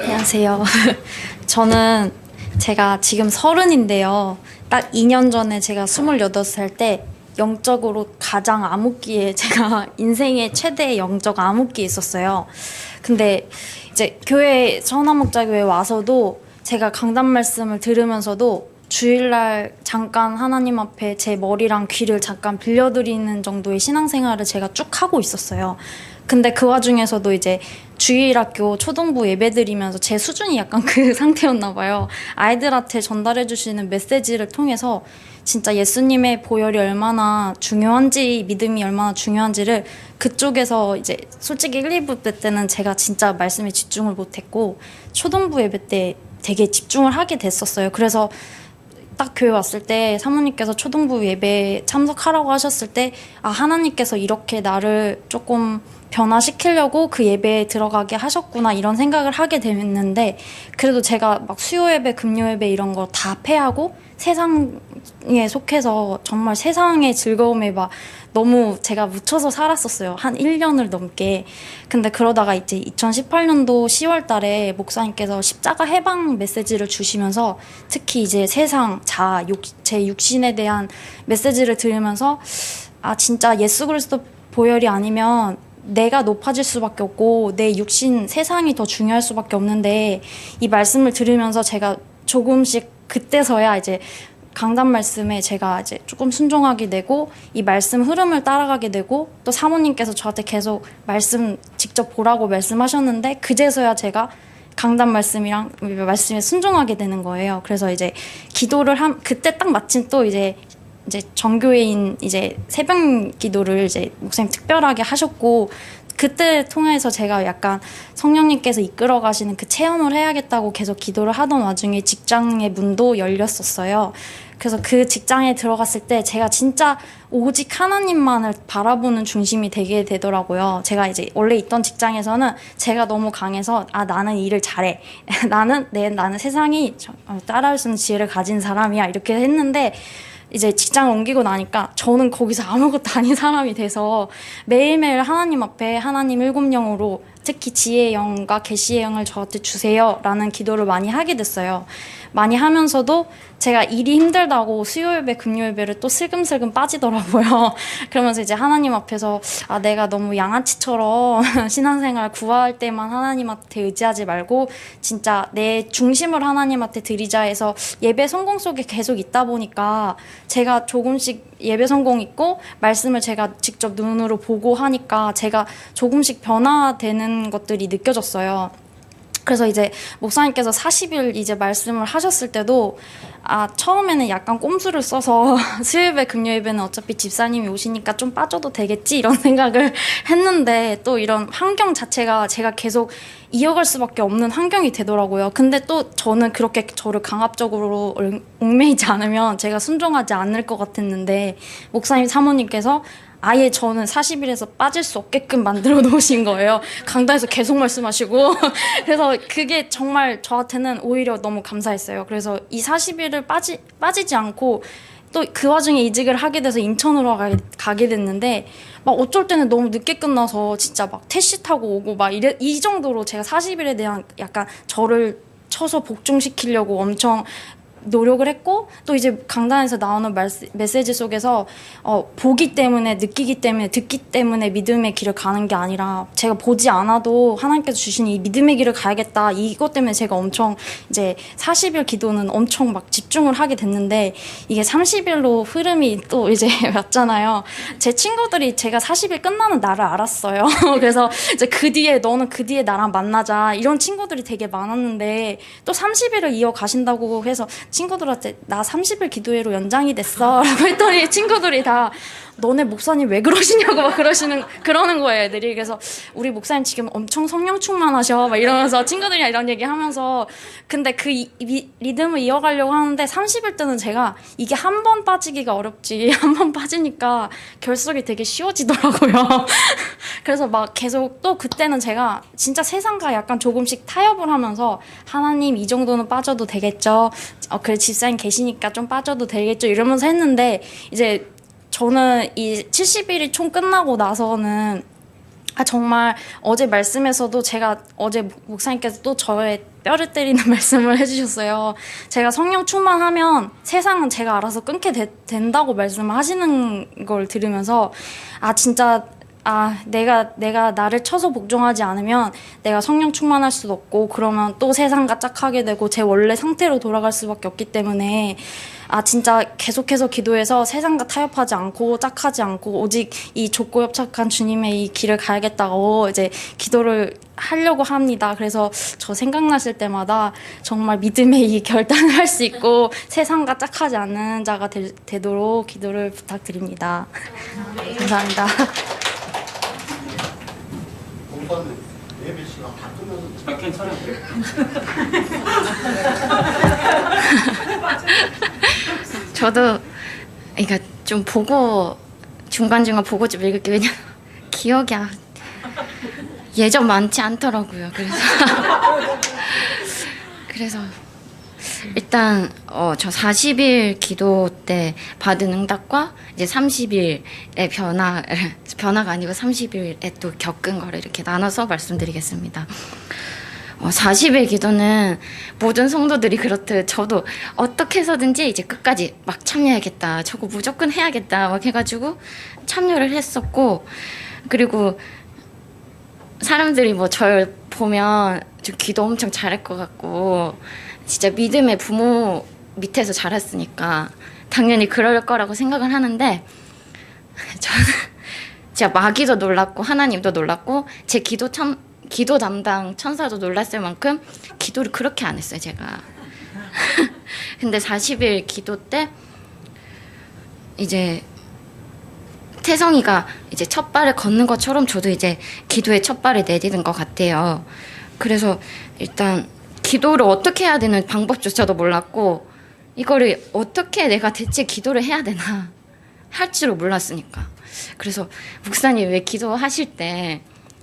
안녕하세요. 저는 제가 지금 30인데요. 딱 2년 전에 제가 28살 때 영적으로 가장 암흑기에 제가 인생의 최대 영적 암흑기에 있었어요. 근데 이제 교회 서남목자교회 와서도 제가 강단 말씀을 들으면서도 주일날 잠깐 하나님 앞에 제 머리랑 귀를 잠깐 빌려드리는 정도의 신앙생활을 제가 쭉 하고 있었어요. 근데 그 와중에서도 이제 주일학교 초등부 예배드리면서 제 수준이 약간 그 상태였나 봐요. 아이들한테 전달해 주시는 메시지를 통해서 진짜 예수님의 보혈이 얼마나 중요한지, 믿음이 얼마나 중요한지를 그쪽에서 이제 솔직히 1, 2부 때는 제가 진짜 말씀에 집중을 못했고 초등부 예배 때 되게 집중을 하게 됐었어요. 그래서 딱 교회 왔을 때 사모님께서 초등부 예배 참석하라고 하셨을 때 하나님께서 이렇게 나를 조금 변화시키려고 그 예배에 들어가게 하셨구나 이런 생각을 하게 됐는데, 그래도 제가 막 수요 예배, 금요 예배 이런 거 다 패하고 세상에 속해서 정말 세상의 즐거움에 막 너무 제가 묻혀서 살았었어요. 한 1년을 넘게. 근데 그러다가 이제 2018년도 10월 달에 목사님께서 십자가 해방 메시지를 주시면서 특히 이제 세상, 제 육신에 대한 메시지를 들으면서 진짜 예수 그리스도 보혈이 아니면 내가 높아질 수밖에 없고 내 육신, 세상이 더 중요할 수밖에 없는데, 이 말씀을 들으면서 제가 조금씩 그때서야 이제 강단 말씀에 제가 이제 조금 순종하게 되고 이 말씀 흐름을 따라가게 되고, 또 사모님께서 저한테 계속 말씀 직접 보라고 말씀하셨는데 그제서야 제가 강단 말씀이랑 말씀에 순종하게 되는 거예요. 그래서 이제 기도를 그때 딱 마침 또 이제 정교회인 이제 새벽 기도를 이제 목사님 특별하게 하셨고, 그때 통해서 제가 약간 성령님께서 이끌어 가시는 그 체험을 해야겠다고 계속 기도를 하던 와중에 직장의 문도 열렸었어요. 그래서 그 직장에 들어갔을 때 제가 진짜 오직 하나님만을 바라보는 중심이 되게 되더라고요. 제가 이제 원래 있던 직장에서는 제가 너무 강해서 나는 일을 잘해. 나는 세상이 따라할 수 있는 지혜를 가진 사람이야. 이렇게 했는데 이제 직장을 옮기고 나니까 저는 거기서 아무것도 아닌 사람이 돼서 매일매일 하나님 앞에 하나님 일곱 영으로 특히 지혜의 영과 계시의 영을 저한테 주세요 라는 기도를 많이 하게 됐어요. 많이 하면서도 제가 일이 힘들다고 수요 예배, 금요 예배를 또 슬금슬금 빠지더라고요. 그러면서 이제 하나님 앞에서 내가 너무 양아치처럼 신앙생활 구할 때만 하나님한테 의지하지 말고 진짜 내 중심을 하나님한테 드리자 해서 예배 성공 속에 계속 있다 보니까 제가 조금씩 예배 성공 있고 말씀을 제가 직접 눈으로 보고 하니까 제가 조금씩 변화되는 것들이 느껴졌어요. 그래서 이제 목사님께서 40일 이제 말씀을 하셨을 때도 처음에는 약간 꼼수를 써서 수요예배, 금요예배는 어차피 집사님이 오시니까 좀 빠져도 되겠지 이런 생각을 했는데, 또 이런 환경 자체가 제가 계속 이어갈 수밖에 없는 환경이 되더라고요. 근데 또 저는 그렇게 저를 강압적으로 얽매이지 않으면 제가 순종하지 않을 것 같았는데, 목사님 사모님께서 아예 저는 40일에서 빠질 수 없게끔 만들어 놓으신 거예요. 강단에서 계속 말씀하시고. 그래서 그게 정말 저한테는 오히려 너무 감사했어요. 그래서 이 40일을 빠지지 않고 또 그 와중에 이직을 하게 돼서 인천으로 가게 됐는데, 막 어쩔 때는 너무 늦게 끝나서 진짜 막 택시 타고 오고 막 이 정도로 제가 40일에 대한 약간 저를 쳐서 복종시키려고 엄청 노력을 했고, 또 이제 강단에서 나오는 메시지 속에서 보기 때문에, 느끼기 때문에, 듣기 때문에 믿음의 길을 가는 게 아니라 제가 보지 않아도 하나님께서 주신 이 믿음의 길을 가야겠다, 이것 때문에 제가 엄청 이제 40일 기도는 엄청 막 집중을 하게 됐는데, 이게 30일로 흐름이 또 이제 왔잖아요. 제 친구들이 제가 40일 끝나는 날을 알았어요. 그래서 이제 너는 그 뒤에 나랑 만나자 이런 친구들이 되게 많았는데, 또 30일을 이어가신다고 해서 친구들한테 나 30일 기도회로 연장이 됐어 라고 했더니 친구들이 다 너네 목사님 왜 그러시냐고 막 그러는 거예요, 애들이. 그래서 우리 목사님 지금 엄청 성령 충만하셔 막 이러면서 친구들이랑 이런 얘기 하면서, 근데 그 리듬을 이어가려고 하는데 30일 때는 제가 이게 한 번 빠지기가 어렵지 한 번 빠지니까 결석이 되게 쉬워지더라고요. 그래서 막 계속 또 그때는 제가 진짜 세상과 약간 조금씩 타협을 하면서 하나님 이 정도는 빠져도 되겠죠, 그래 집사님 계시니까 좀 빠져도 되겠죠 이러면서 했는데, 이제 저는 이 70일이 총 끝나고 나서는 정말 어제 말씀에서도 제가 어제 목사님께서 또 저의 뼈를 때리는 말씀을 해주셨어요. 제가 성령 충만하면 세상은 제가 알아서 끊게 된다고 말씀을 하시는 걸 들으면서 진짜 내가 나를 쳐서 복종하지 않으면 내가 성령 충만할 수도 없고 그러면 또 세상과 짝하게 되고 제 원래 상태로 돌아갈 수밖에 없기 때문에 진짜 계속해서 기도해서 세상과 타협하지 않고 짝하지 않고 오직 이 좁고 협착한 주님의 이 길을 가야겠다고 이제 기도를 하려고 합니다. 그래서 저 생각나실 때마다 정말 믿음의 이 결단을 할 수 있고 세상과 짝하지 않는 자가 되도록 기도를 부탁드립니다. 감사합니다. 예배 시간 다 끝나서 괜찮아요. 저도 그러니까 좀 보고 중간중간 보고 좀 읽을게요. 왜냐면 기억이 예전 많지 않더라고요. 그래서 일단 저 40일 기도 때 받은 응답과 이제 30일의 변화가 아니고 30일에 또 겪은 거를 이렇게 나눠서 말씀드리겠습니다. 40일 기도는 모든 성도들이 그렇듯 저도 어떻게 해서든지 이제 끝까지 막 참여해야겠다. 저거 무조건 해야겠다. 막 해가지고 참여를 했었고, 그리고 사람들이 뭐 절 보면 저 기도 엄청 잘할 것 같고 진짜 믿음의 부모 밑에서 자랐으니까 당연히 그럴 거라고 생각을 하는데 저는 진짜 마귀도 놀랐고 하나님도 놀랐고 제 기도 담당 천사도 놀랐을 만큼 기도를 그렇게 안 했어요, 제가. 근데 40일 기도 때 이제 태성이가 이제 첫 발을 걷는 것처럼 저도 이제 기도의 첫 발을 내딛은 것 같아요. 그래서 일단 기도를 어떻게 해야 되는 방법조차도 몰랐고 이거를 어떻게 내가 대체 기도를 해야 되나 할 줄을 몰랐으니까. 그래서 목사님 왜 기도하실 때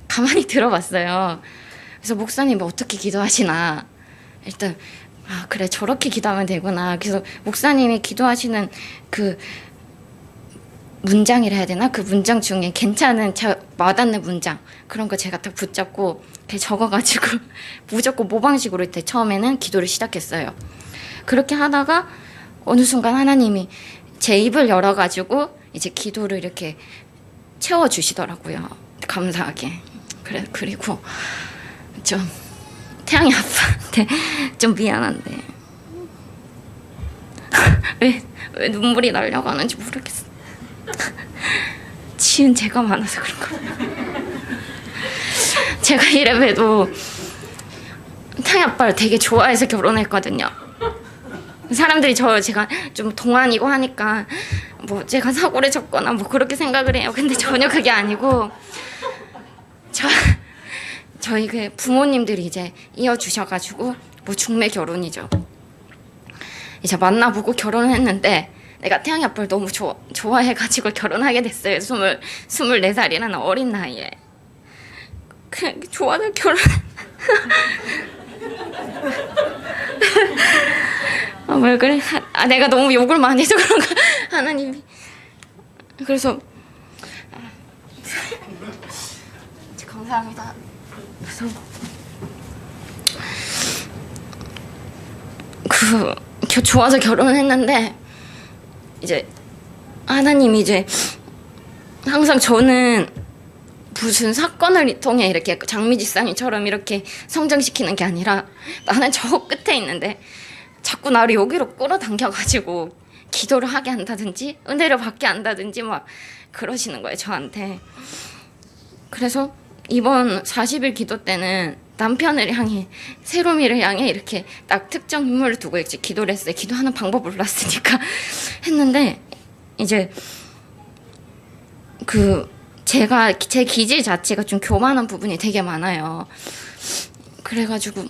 가만히 들어봤어요. 그래서 목사님 어떻게 기도하시나. 일단 그래 저렇게 기도하면 되구나. 그래서 목사님이 기도하시는 그 문장이라 해야 되나? 그 문장 중에 괜찮은 와닿는 문장 그런 거 제가 딱 붙잡고 적어가지고 무조건 모방식으로 이때 처음에는 기도를 시작했어요. 그렇게 하다가 어느 순간 하나님이 제 입을 열어가지고 이제 기도를 이렇게 채워주시더라고요. 감사하게. 그리고 좀 태양이 아빠한테 좀 미안한데 왜 눈물이 날려가는지 모르겠어. 지은 제가 많아서 그런가. 제가 이래봬도 태양이 아빠를 되게 좋아해서 결혼했거든요. 사람들이 제가 좀 동안이고 하니까 뭐 제가 사고를 쳤거나 뭐 그렇게 생각을 해요. 근데 전혀 그게 아니고 저희 그 부모님들이 이제 이어주셔가지고 뭐 중매 결혼이죠. 이제 만나보고 결혼을 했는데 내가 태양이 아빠를 너무 좋아해가지고 결혼하게 됐어요. 24살이라는 어린 나이에. 그냥 좋아서 결혼. 왜 그래? 내가 너무 욕을 많이 해서 그런가? 하나님이. 그래서 감사합니다. 그래서 좋아서 결혼을 했는데 이제 하나님이 이제 항상 저는 무슨 사건을 통해 이렇게 장미지쌍이처럼 이렇게 성장시키는 게 아니라 나는 저 끝에 있는데 자꾸 나를 여기로 끌어당겨가지고 기도를 하게 한다든지 은혜를 받게 한다든지 막 그러시는 거예요, 저한테. 그래서 이번 40일 기도 때는 남편을 향해, 세롬이를 향해 이렇게 딱 특정 인물을 두고 이제 기도를 했어요. 기도하는 방법을 몰랐으니까 했는데 이제 제 기질 자체가 좀 교만한 부분이 되게 많아요. 그래가지고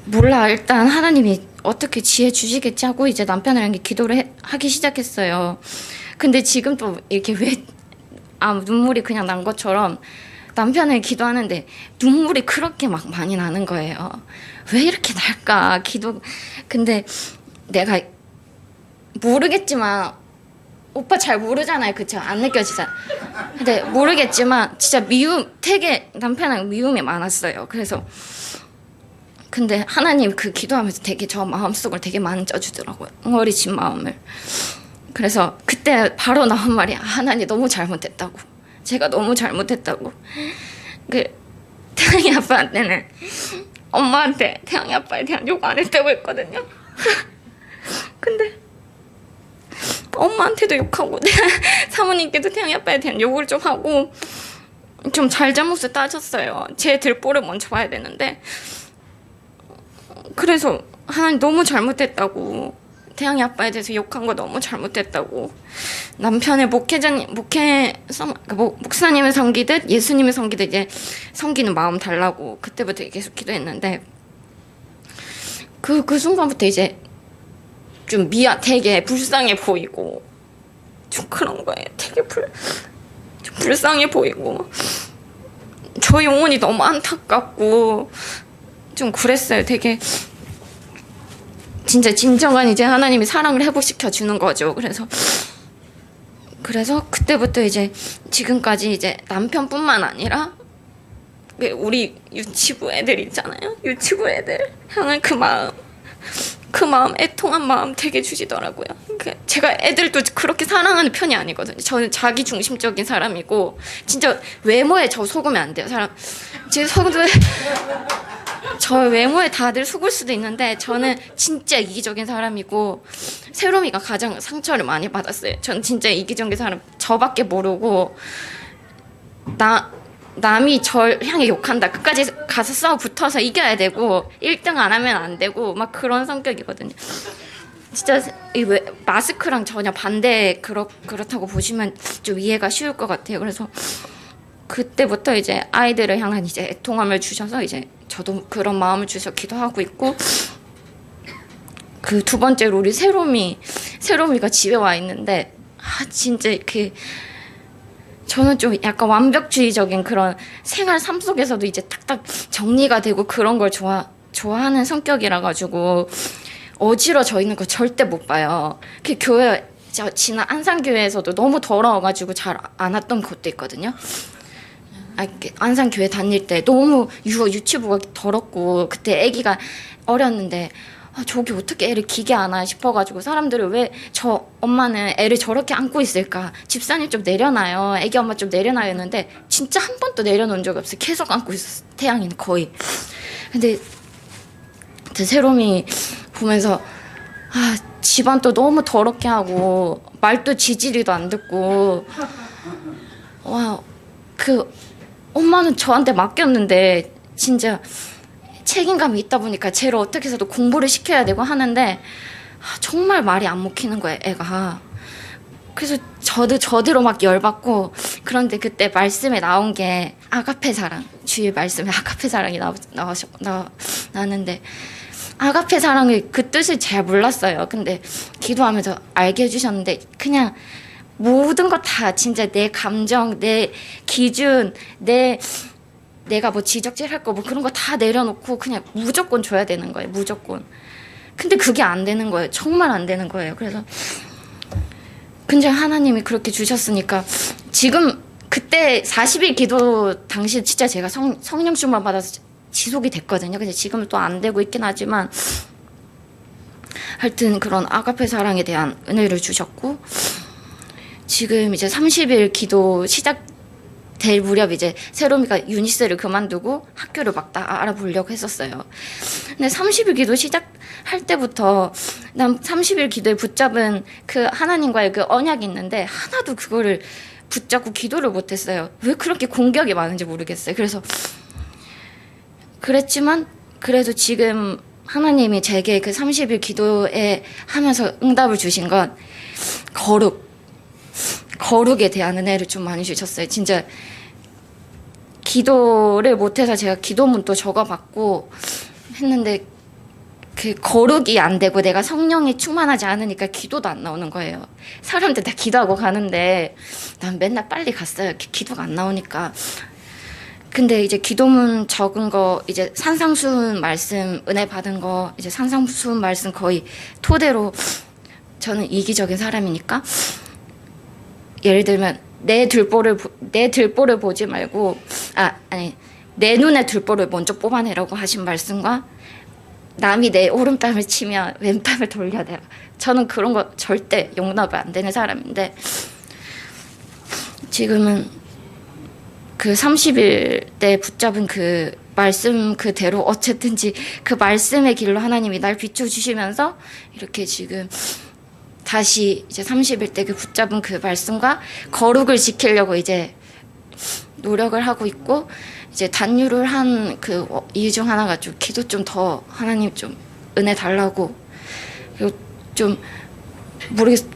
몰라, 일단 하나님이 어떻게 지혜 주시겠지 하고 이제 남편을 향해 기도를 하기 시작했어요. 근데 지금 또 이렇게 눈물이 그냥 난 것처럼 남편을 기도하는데 눈물이 그렇게 막 많이 나는 거예요. 왜 이렇게 날까? 근데 내가 모르겠지만 오빠 잘 모르잖아요. 그쵸? 안 느껴지잖아. 근데 모르겠지만 진짜 되게 남편하고 미움이 많았어요. 그래서 근데 하나님 그 기도하면서 되게 저 마음속을 되게 만져주더라고요. 어리진 마음을. 그래서 그때 바로 나온 말이 하나님 너무 잘못했다고. 제가 너무 잘못했다고. 그 태양이 아빠한테는 엄마한테 태양이 아빠에 대한 욕 안 했다고 했거든요. 근데 엄마한테도 욕하고 사모님께도 태양이 아빠에 대한 욕을 좀 하고 좀 잘잘못을 따졌어요. 제 들보를 먼저 봐야 되는데 그래서 하나님 너무 잘못했다고 태양이 아빠에 대해서 욕한 거 너무 잘못했다고 남편의 목사님을 섬기듯 예수님을 섬기듯 이제 섬기는 마음 달라고 그때부터 계속 기도했는데 그 순간부터 이제 좀 되게 불쌍해 보이고 좀 그런 거예요. 되게 좀 불쌍해 보이고 저 영혼이 너무 안타깝고 좀 그랬어요. 되게 진짜 진정한 이제 하나님이 사랑을 회복시켜 주는 거죠. 그래서 그때부터 이제 지금까지 이제 남편뿐만 아니라 우리 유치부 애들 있잖아요. 유치부 애들 향한 그 마음 애통한 마음 되게 주시더라고요. 제가 애들도 그렇게 사랑하는 편이 아니거든요. 저는 자기 중심적인 사람이고 진짜 외모에 저 속으면 안 돼요. 저 외모에 다들 속을 수도 있는데 저는 진짜 이기적인 사람이고 세롬이가 가장 상처를 많이 받았어요. 저는 진짜 이기적인 사람 저밖에 모르고 남이 절 향해 욕한다 끝까지 가서 싸워 붙어서 이겨야 되고 1등 안 하면 안 되고 막 그런 성격이거든요. 진짜 마스크랑 전혀 반대 그렇다고 보시면 좀 이해가 쉬울 것 같아요. 그래서 그때부터 이제 아이들을 향한 이제 애통함을 주셔서 이제 저도 그런 마음을 주셔서 기도하고 있고 그 두 번째로 우리 세롬이가 집에 와 있는데 진짜 저는 좀 약간 완벽주의적인 그런 생활 삶 속에서도 이제 딱딱 정리가 되고 그런 걸 좋아하는 성격이라 가지고 어지러져 있는 거 절대 못 봐요. 그 교회 지난 안산교회에서도 너무 더러워가지고 잘 안 왔던 곳도 있거든요. 안산교회 다닐 때 너무 유치부가 더럽고 그때 아기가 어렸는데 저기 어떻게 애를 기게 안아 싶어가지고 사람들이 왜 저 엄마는 애를 저렇게 안고 있을까 집사님 좀 내려놔요 애기 엄마 좀 내려놔요 했는데 진짜 한 번도 내려놓은 적이 없어요. 계속 안고 있었어. 태양이는 거의. 근데 세롬이 보면서 집안 또 너무 더럽게 하고 말도 지지리도 안 듣고 엄마는 저한테 맡겼는데 진짜 책임감이 있다 보니까 쟤를 어떻게 해서도 공부를 시켜야 되고 하는데 정말 말이 안 먹히는 거예요, 애가. 그래서 저대로 막 열받고 그런데 그때 말씀에 나온 게 아가페 사랑, 주의 말씀에 아가페 사랑이 나왔는데 아가페 사랑의 그 뜻을 잘 몰랐어요. 근데 기도하면서 알게 해주셨는데 그냥 모든 거 다 진짜 내 감정, 내 기준, 내가 뭐 지적질할 거 뭐 그런 거 다 내려놓고 그냥 무조건 줘야 되는 거예요. 무조건. 근데 그게 안 되는 거예요. 정말 안 되는 거예요. 그래서 근데 하나님이 그렇게 주셨으니까 지금 그때 40일 기도 당시 진짜 제가 성령 충만 받아서 지속이 됐거든요. 근데 지금은 또 안 되고 있긴 하지만 하여튼 그런 아가페 사랑에 대한 은혜를 주셨고 지금 이제 30일 기도 시작될 무렵 이제 세롬이가 유니스를 그만두고 학교를 막 다 알아보려고 했었어요. 근데 30일 기도 시작할 때부터 난 30일 기도에 붙잡은 그 하나님과의 그 언약이 있는데 하나도 그거를 붙잡고 기도를 못했어요. 왜 그렇게 공격이 많은지 모르겠어요. 그래서 그랬지만 그래도 지금 하나님이 제게 그 30일 기도에 하면서 응답을 주신 건 거룩에 대한 은혜를 좀 많이 주셨어요. 진짜 기도를 못해서 제가 기도문도 적어봤고 했는데 그 거룩이 안 되고 내가 성령이 충만하지 않으니까 기도도 안 나오는 거예요. 사람들 다 기도하고 가는데 난 맨날 빨리 갔어요. 기도가 안 나오니까. 근데 이제 기도문 적은 거 이제 산상수훈 말씀 은혜 받은 거 이제 산상수훈 말씀 거의 토대로 저는 이기적인 사람이니까 예를 들면 내 들보를 보지 말고 아니 내 눈에 들보를 먼저 뽑아내라고 하신 말씀과 남이 내 오른뺨을 치면 왼뺨을 돌려내라. 저는 그런 거 절대 용납이 안 되는 사람인데 지금은 그 30일 때 붙잡은 그 말씀 그대로 어쨌든지 그 말씀의 길로 하나님이 날 비춰주시면서 이렇게 지금 다시 이제 30일 때 그 붙잡은 그 말씀과 거룩을 지키려고 이제 노력을 하고 있고 이제 단유를 한 그 이유 중 하나가 좀 기도 좀 더 하나님 좀 은혜 달라고 그리고 좀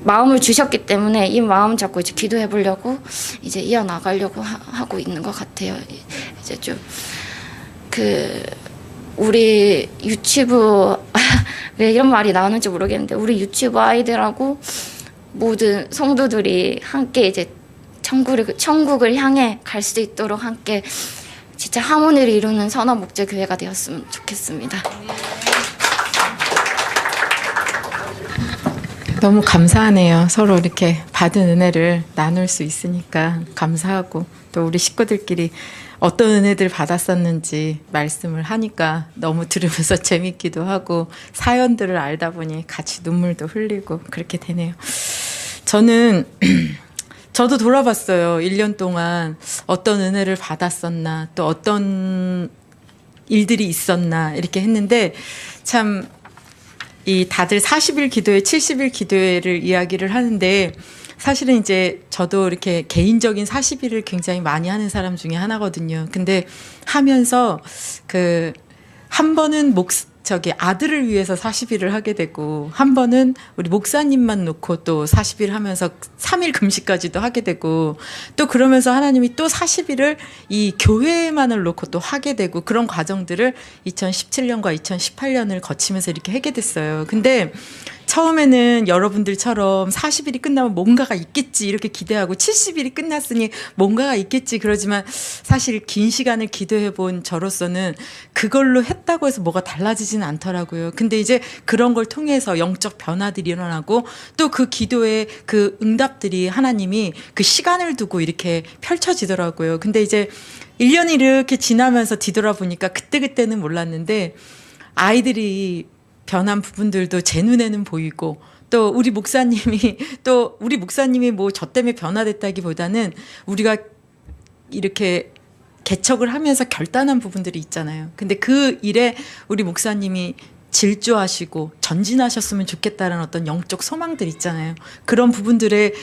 마음을 주셨기 때문에 이 마음 잡고 이제 기도해 보려고 이제 이어나가려고 하고 있는 것 같아요. 이제 좀 그 우리 유치부 왜 이런 말이 나오는지 모르겠는데 우리 유치부 아이들하고 모든 성도들이 함께 이제 천국을 향해 갈 수 있도록 함께 진짜 하모니를 이루는 선한 목재 교회가 되었으면 좋겠습니다. 너무 감사하네요. 서로 이렇게 받은 은혜를 나눌 수 있으니까 감사하고 또 우리 식구들끼리 어떤 은혜들 받았었는지 말씀을 하니까 너무 들으면서 재밌기도 하고 사연들을 알다 보니 같이 눈물도 흘리고 그렇게 되네요. 저도 돌아봤어요. 1년 동안 어떤 은혜를 받았었나 또 어떤 일들이 있었나 이렇게 했는데 참 이 다들 40일 기도회, 70일 기도회를 이야기를 하는데 사실은 이제 저도 이렇게 개인적인 40일을 굉장히 많이 하는 사람 중에 하나거든요. 근데 하면서 그 한 번은 아들을 위해서 40일을 하게 되고 한 번은 우리 목사님만 놓고 또 40일 하면서 3일 금식까지도 하게 되고 또 그러면서 하나님이 또 40일을 이 교회만을 놓고 또 하게 되고 그런 과정들을 2017년과 2018년을 거치면서 이렇게 하게 됐어요. 근데 처음에는 여러분들처럼 40일이 끝나면 뭔가가 있겠지 이렇게 기대하고 70일이 끝났으니 뭔가가 있겠지 그러지만 사실 긴 시간을 기도해 본 저로서는 그걸로 했다고 해서 뭐가 달라지지는 않더라고요. 근데 이제 그런 걸 통해서 영적 변화들이 일어나고 또 그 기도의 그 응답들이 하나님이 그 시간을 두고 이렇게 펼쳐지더라고요. 근데 이제 1년이 이렇게 지나면서 뒤돌아보니까 그때는 몰랐는데 아이들이 변한 부분들도 제 눈에는 보이고 또 우리 목사님이 뭐 저 때문에 변화됐다기보다는 우리가 이렇게 개척을 하면서 결단한 부분들이 있잖아요. 근데 그 일에 우리 목사님이 질주하시고 전진하셨으면 좋겠다는 어떤 영적 소망들 있잖아요. 그런 부분들에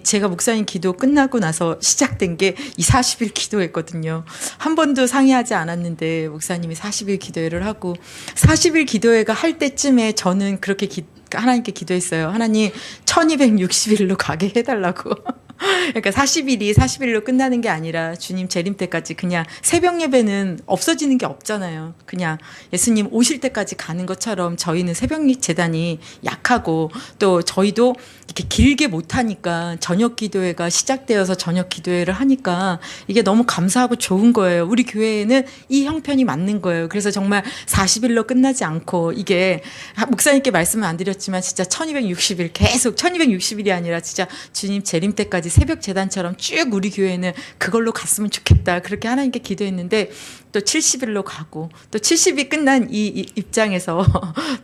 제가 목사님 기도 끝나고 나서 시작된 게 이 40일 기도회거든요. 한 번도 상의하지 않았는데 목사님이 40일 기도회를 하고 40일 기도회가 할 때쯤에 저는 그렇게 하나님께 기도했어요. 하나님 1260일로 가게 해달라고. 그러니까 40일로 끝나는 게 아니라 주님 재림 때까지 그냥 새벽 예배는 없어지는 게 없잖아요. 그냥 예수님 오실 때까지 가는 것처럼 저희는 새벽 재단이 약하고 또 저희도 이렇게 길게 못하니까 저녁 기도회가 시작되어서 저녁 기도회를 하니까 이게 너무 감사하고 좋은 거예요. 우리 교회에는 이 형편이 맞는 거예요. 그래서 정말 40일로 끝나지 않고 이게 목사님께 말씀은 안 드렸지만 진짜 1260일 계속 1260일이 아니라 진짜 주님 재림 때까지 새벽 재단처럼 쭉 우리 교회는 그걸로 갔으면 좋겠다. 그렇게 하나님께 기도했는데 또 70일로 가고 또 70이 끝난 이 입장에서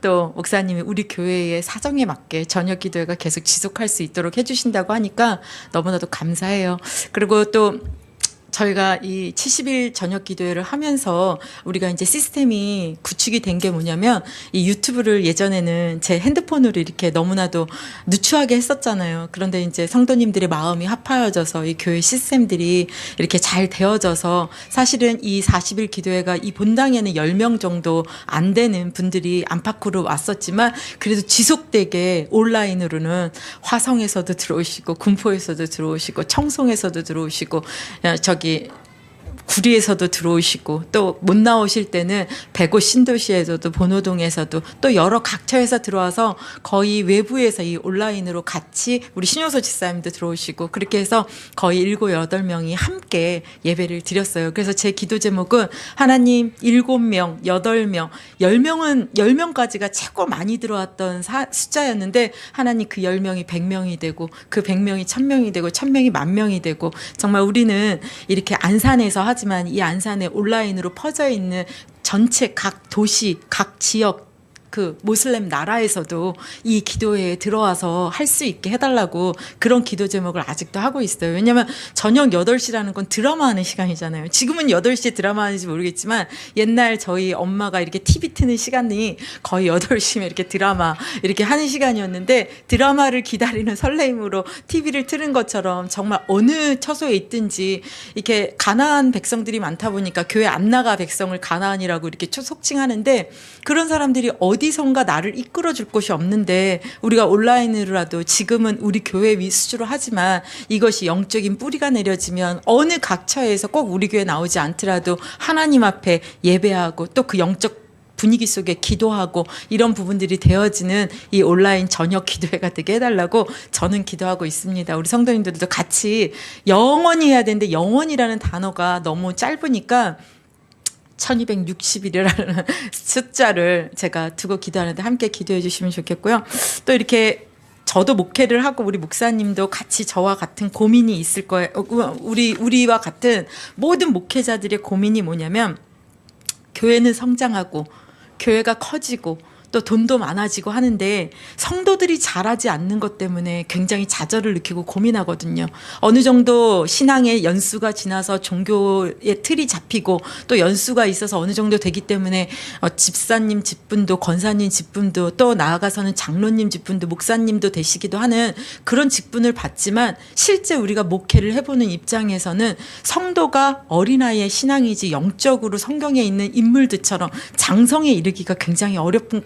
또 목사님이 우리 교회의 사정에 맞게 저녁 기도회가 계속 지속할 수 있도록 해주신다고 하니까 너무나도 감사해요. 그리고 또 저희가 이 70일 저녁 기도회를 하면서 우리가 이제 시스템이 구축이 된 게 뭐냐면 이 유튜브를 예전에는 제 핸드폰으로 이렇게 너무나도 누추하게 했었잖아요. 그런데 이제 성도님들의 마음이 합하여져서 이 교회 시스템들이 이렇게 잘 되어져서 사실은 이 40일 기도회가 이 본당에는 10명 정도 안 되는 분들이 안팎으로 왔었지만 그래도 지속되게 온라인으로는 화성에서도 들어오시고 군포에서도 들어오시고 청송에서도 들어오시고 저기 구리에서도 들어오시고 또 못 나오실 때는 백오 신도시에서도 본호동에서도 또 여러 각처에서 들어와서 거의 외부에서 이 온라인으로 같이 우리 신효서 집사님도 들어오시고 그렇게 해서 거의 7, 8명이 함께 예배를 드렸어요. 그래서 제 기도 제목은 하나님 7명, 8명, 10명은 10명까지가 최고 많이 들어왔던 숫자였는데 하나님 그 10명이 100명이 되고 그 100명이 1000명이 되고 1000명이 10,000명이 되고 정말 우리는 이렇게 안산에서 하지만 이 안산에 온라인으로 퍼져 있는 전체 각 도시, 각 지역 그 모슬렘 나라에서도 이 기도회에 들어와서 할 수 있게 해달라고 그런 기도 제목을 아직도 하고 있어요. 왜냐하면 저녁 8시라는 건 드라마 하는 시간이잖아요. 지금은 8시에 드라마 하는지 모르겠지만 옛날 저희 엄마가 이렇게 TV 트는 시간이 거의 8시면 이렇게 드라마 이렇게 하는 시간이었는데 드라마를 기다리는 설레임으로 TV를 트는 것처럼 정말 어느 처소에 있든지 이렇게 가나안 백성들이 많다 보니까 교회 안 나가 백성을 가나안이라고 이렇게 속칭하는데 그런 사람들이 어디선가 나를 이끌어줄 곳이 없는데 우리가 온라인으로라도 지금은 우리 교회 위주로 하지만 이것이 영적인 뿌리가 내려지면 어느 각처에서 꼭 우리 교회 나오지 않더라도 하나님 앞에 예배하고 또 그 영적 분위기 속에 기도하고 이런 부분들이 되어지는 이 온라인 저녁 기도회가 되게 해달라고 저는 기도하고 있습니다. 우리 성도님들도 같이 영원히 해야 되는데 영원이라는 단어가 너무 짧으니까 1260일이라는 숫자를 제가 두고 기도하는데 함께 기도해 주시면 좋겠고요. 또 이렇게 저도 목회를 하고 우리 목사님도 같이 저와 같은 고민이 있을 거예요. 우리와 같은 모든 목회자들의 고민이 뭐냐면 교회는 성장하고 교회가 커지고 또 돈도 많아지고 하는데 성도들이 자라지 않는 것 때문에 굉장히 좌절을 느끼고 고민하거든요. 어느 정도 신앙의 연수가 지나서 종교의 틀이 잡히고 또 연수가 있어서 어느 정도 되기 때문에 집사님 직분도 권사님 직분도 또 나아가서는 장로님 직분도 목사님도 되시기도 하는 그런 직분을 받지만 실제 우리가 목회를 해보는 입장에서는 성도가 어린아이의 신앙이지 영적으로 성경에 있는 인물들처럼 장성에 이르기가 굉장히 어렵은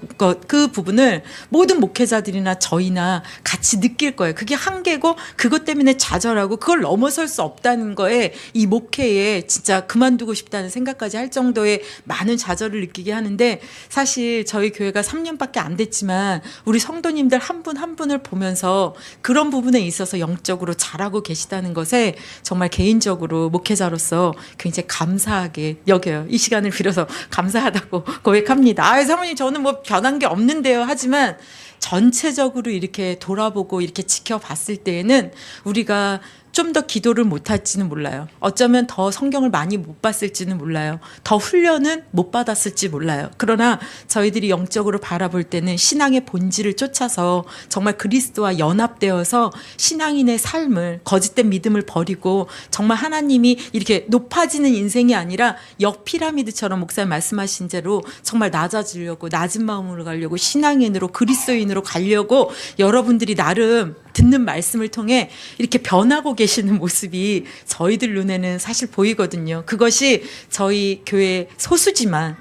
그 부분을 모든 목회자들이나 저희나 같이 느낄 거예요. 그게 한계고 그것 때문에 좌절하고 그걸 넘어설 수 없다는 거에 이 목회에 진짜 그만두고 싶다는 생각까지 할 정도의 많은 좌절을 느끼게 하는데 사실 저희 교회가 3년밖에 안 됐지만 우리 성도님들 한 분 한 분을 보면서 그런 부분에 있어서 영적으로 잘하고 계시다는 것에 정말 개인적으로 목회자로서 굉장히 감사하게 여겨요. 이 시간을 빌어서 감사하다고 고백합니다. 사모님 저는 뭐 변한 게 없는데요. 하지만 전체적으로 이렇게 돌아보고 이렇게 지켜봤을 때에는 우리가 좀 더 기도를 못할지는 몰라요. 어쩌면 더 성경을 많이 못 봤을지는 몰라요. 더 훈련은 못 받았을지 몰라요. 그러나 저희들이 영적으로 바라볼 때는 신앙의 본질을 쫓아서 정말 그리스도와 연합되어서 신앙인의 삶을 거짓된 믿음을 버리고 정말 하나님이 이렇게 높아지는 인생이 아니라 역피라미드처럼 목사님 말씀하신 대로 정말 낮아지려고 낮은 마음으로 가려고 신앙인으로 그리스도인으로 가려고 여러분들이 나름 듣는 말씀을 통해 이렇게 변하고 계시는 모습이 저희들 눈에는 사실 보이거든요. 그것이 저희 교회 소수지만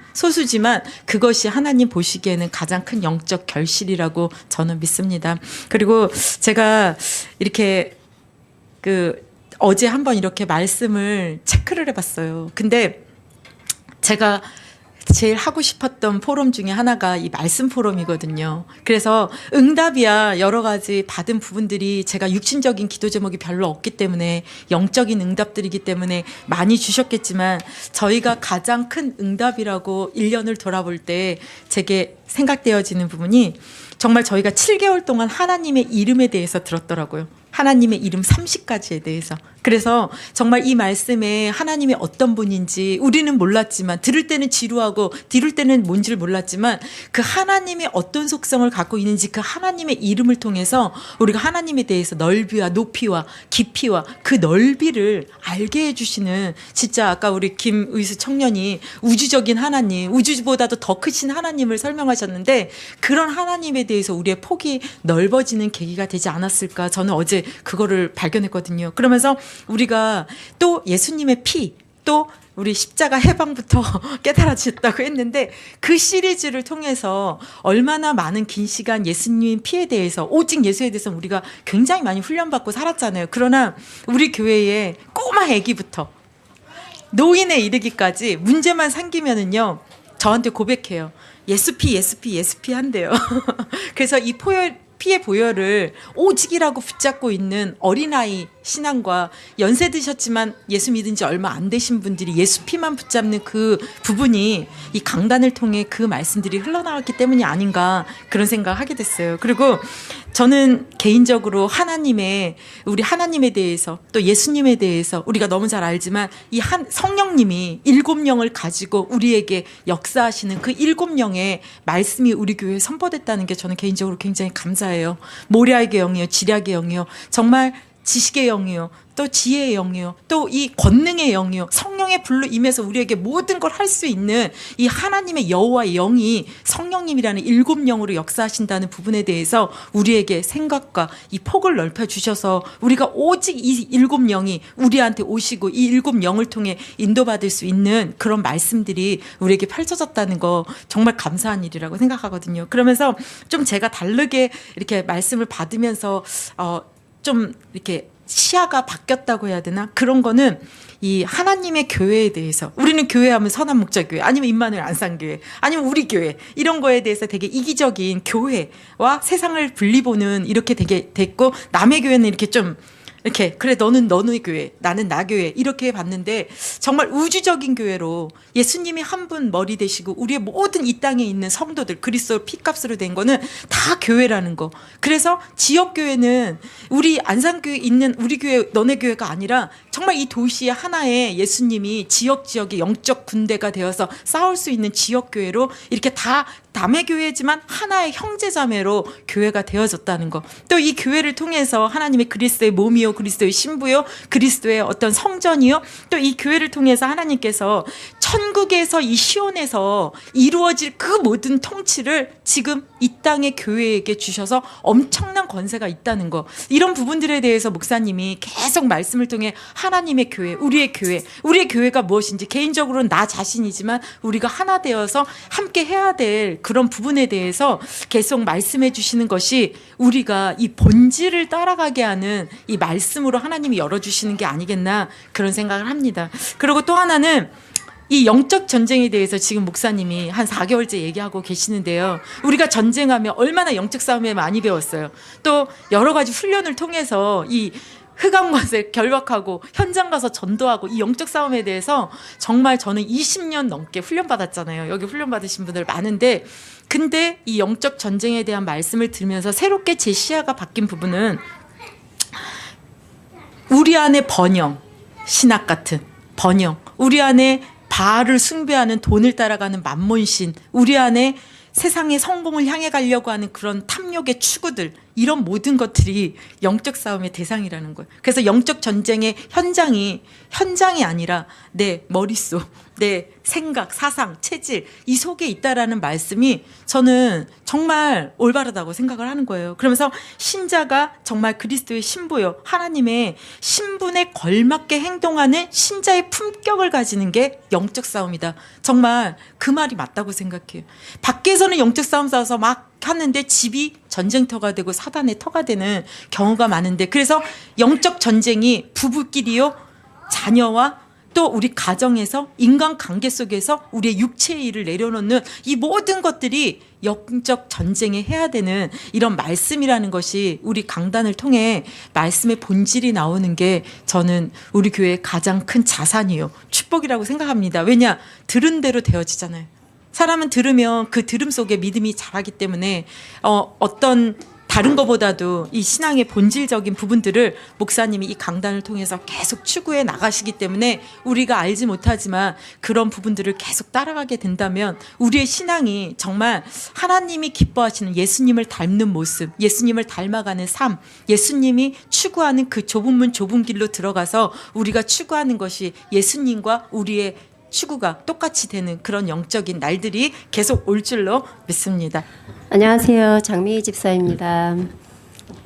그것이 하나님 보시기에는 가장 큰 영적 결실이라고 저는 믿습니다. 그리고 제가 이렇게 어제 한번 이렇게 말씀을 체크를 해봤어요. 근데 제가 제일 하고 싶었던 포럼 중에 하나가 이 말씀 포럼이거든요. 그래서 응답이야 여러 가지 받은 부분들이 제가 육신적인 기도 제목이 별로 없기 때문에 영적인 응답들이기 때문에 많이 주셨겠지만 저희가 가장 큰 응답이라고 1년을 돌아볼 때 제게 생각되어지는 부분이 정말 저희가 7개월 동안 하나님의 이름에 대해서 들었더라고요. 하나님의 이름 30가지에 대해서. 그래서 정말 이 말씀에 하나님이 어떤 분인지 우리는 몰랐지만 들을 때는 지루하고 들을 때는 뭔지를 몰랐지만 그 하나님이 어떤 속성을 갖고 있는지 그 하나님의 이름을 통해서 우리가 하나님에 대해서 넓이와 높이와 깊이와 그 넓이를 알게 해주시는 진짜 아까 우리 김의수 청년이 우주적인 하나님, 우주보다도 더 크신 하나님을 설명하셨는데 그런 하나님에 대해서 우리의 폭이 넓어지는 계기가 되지 않았을까 저는 어제 그거를 발견했거든요. 그러면서 우리가 또 예수님의 피, 또 우리 십자가 해방부터 깨달아졌다고 했는데 그 시리즈를 통해서 얼마나 많은 긴 시간 예수님 피에 대해서 오직 예수에 대해서 우리가 굉장히 많이 훈련받고 살았잖아요. 그러나 우리 교회에 꼬마 애기부터 노인에 이르기까지 문제만 생기면은요 저한테 고백해요. 예수피 한대요. 그래서 이 피의 보혈을 오직이라고 붙잡고 있는 어린아이 신앙과 연세 드셨지만 예수 믿은 지 얼마 안 되신 분들이 예수 피만 붙잡는 그 부분이 이 강단을 통해 그 말씀들이 흘러나왔기 때문이 아닌가 그런 생각을 하게 됐어요. 그리고 저는 개인적으로 우리 하나님에 대해서 또 예수님에 대해서 우리가 너무 잘 알지만 이 성령님이 7영을 가지고 우리에게 역사하시는 그 7영의 말씀이 우리 교회에 선포됐다는 게 저는 개인적으로 굉장히 감사해요. 모략의 영이요, 지략의 영이요, 정말 지식의 영이요, 또 지혜의 영이요, 또 이 권능의 영이요, 성령의 불로 임해서 우리에게 모든 걸 할 수 있는 이 하나님의 여호와의 영이 성령님이라는 7영으로 역사하신다는 부분에 대해서 우리에게 생각과 이 폭을 넓혀주셔서 우리가 오직 이 7영이 우리한테 오시고 이 7영을 통해 인도받을 수 있는 그런 말씀들이 우리에게 펼쳐졌다는 거 정말 감사한 일이라고 생각하거든요. 그러면서 좀 제가 다르게 이렇게 말씀을 받으면서 좀 이렇게 시야가 바뀌었다고 해야 되나? 그런 거는 이 하나님의 교회에 대해서, 우리는 교회하면 선한목자교회 아니면 임마누엘 안산교회 아니면 우리 교회 이런 거에 대해서 되게 이기적인 교회와 세상을 분리보는 이렇게 되게 됐고, 남의 교회는 이렇게 좀 이렇게 그래 너는 너의 교회 나는 나 교회 이렇게 봤는데, 정말 우주적인 교회로 예수님이 한 분 머리 되시고 우리의 모든 이 땅에 있는 성도들 그리스도 피값으로 된 거는 다 교회라는 거. 그래서 지역교회는 우리 안산교회 있는 우리 교회 너네 교회가 아니라 정말 이 도시의 하나의 예수님이 지역의 영적 군대가 되어서 싸울 수 있는 지역교회로 이렇게 다 남의 교회지만 하나의 형제자매로 교회가 되어졌다는 거. 또 이 교회를 통해서 하나님의 그리스도의 몸이요, 그리스도의 신부요, 그리스도의 어떤 성전이요, 또 이 교회를 통해서 하나님께서 천국에서 이 시온에서 이루어질 그 모든 통치를 지금 이 땅의 교회에게 주셔서 엄청난 권세가 있다는 거. 이런 부분들에 대해서 목사님이 계속 말씀을 통해 하나님의 교회, 우리의 교회가 무엇인지, 개인적으로는 나 자신이지만 우리가 하나 되어서 함께 해야 될 그런 부분에 대해서 계속 말씀해 주시는 것이 우리가 이 본질을 따라가게 하는 이 말씀으로 하나님이 열어주시는 게 아니겠나 그런 생각을 합니다. 그리고 또 하나는 이 영적 전쟁에 대해서 지금 목사님이 한 4개월째 얘기하고 계시는데요. 우리가 전쟁하면 얼마나 영적 싸움에 많이 배웠어요. 또 여러 가지 훈련을 통해서 이 흑암과를 결박하고 현장 가서 전도하고 이 영적 싸움에 대해서 정말 저는 20년 넘게 훈련받았잖아요. 여기 훈련받으신 분들 많은데, 근데 이 영적 전쟁에 대한 말씀을 들으면서 새롭게 제 시야가 바뀐 부분은 우리 안에 번영, 신학 같은 번영, 우리 안에 바알을 숭배하는 돈을 따라가는 만몬신, 우리 안에 세상의 성공을 향해 가려고 하는 그런 탐욕의 추구들, 이런 모든 것들이 영적 싸움의 대상이라는 거예요. 그래서 영적 전쟁의 현장이 아니라 내 머릿속, 내 생각, 사상, 체질 이 속에 있다라는 말씀이 저는 정말 올바르다고 생각을 하는 거예요. 그러면서 신자가 정말 그리스도의 신부요, 하나님의 신분에 걸맞게 행동하는 신자의 품격을 가지는 게 영적 싸움이다. 정말 그 말이 맞다고 생각해요. 밖에서는 영적 싸움 싸워서 막 하는데 집이 전쟁터가 되고 사단의 터가 되는 경우가 많은데, 그래서 영적 전쟁이 부부끼리요, 자녀와 또 우리 가정에서 인간관계 속에서 우리의 육체의 일을 내려놓는 이 모든 것들이 영적 전쟁에 해야 되는 이런 말씀이라는 것이 우리 강단을 통해 말씀의 본질이 나오는 게 저는 우리 교회의 가장 큰 자산이요, 축복이라고 생각합니다. 왜냐? 들은 대로 되어지잖아요. 사람은 들으면 그 들음 속에 믿음이 자라기 때문에 어떤 다른 것보다도 이 신앙의 본질적인 부분들을 목사님이 이 강단을 통해서 계속 추구해 나가시기 때문에 우리가 알지 못하지만 그런 부분들을 계속 따라가게 된다면 우리의 신앙이 정말 하나님이 기뻐하시는 예수님을 닮는 모습, 예수님을 닮아가는 삶, 예수님이 추구하는 그 좁은 문 좁은 길로 들어가서 우리가 추구하는 것이 예수님과 우리의 추구가 똑같이 되는 그런 영적인 날들이 계속 올 줄로 믿습니다. 안녕하세요. 장미희 집사입니다.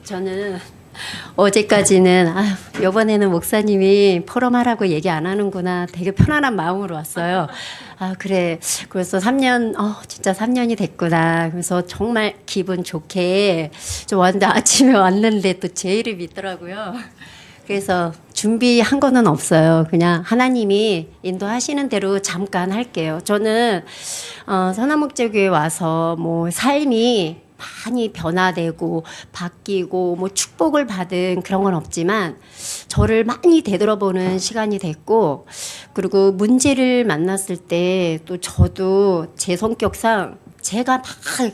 저는 어제까지는 이번에는 목사님이 포럼하라고 얘기 안 하는구나, 되게 편안한 마음으로 왔어요. 그래. 그래서 3년, 진짜 3년이 됐구나. 그래서 정말 기분 좋게 좀 왔는데, 아침에 왔는데 또 제 이름이 있더라고요. 그래서 준비한 거는 없어요. 그냥 하나님이 인도하시는 대로 잠깐 할게요. 저는 선한목적교회 와서 뭐 삶이 많이 변화되고 바뀌고 뭐 축복을 받은 그런 건 없지만 저를 많이 되돌아보는 시간이 됐고, 그리고 문제를 만났을 때 또 저도 제 성격상 제가 막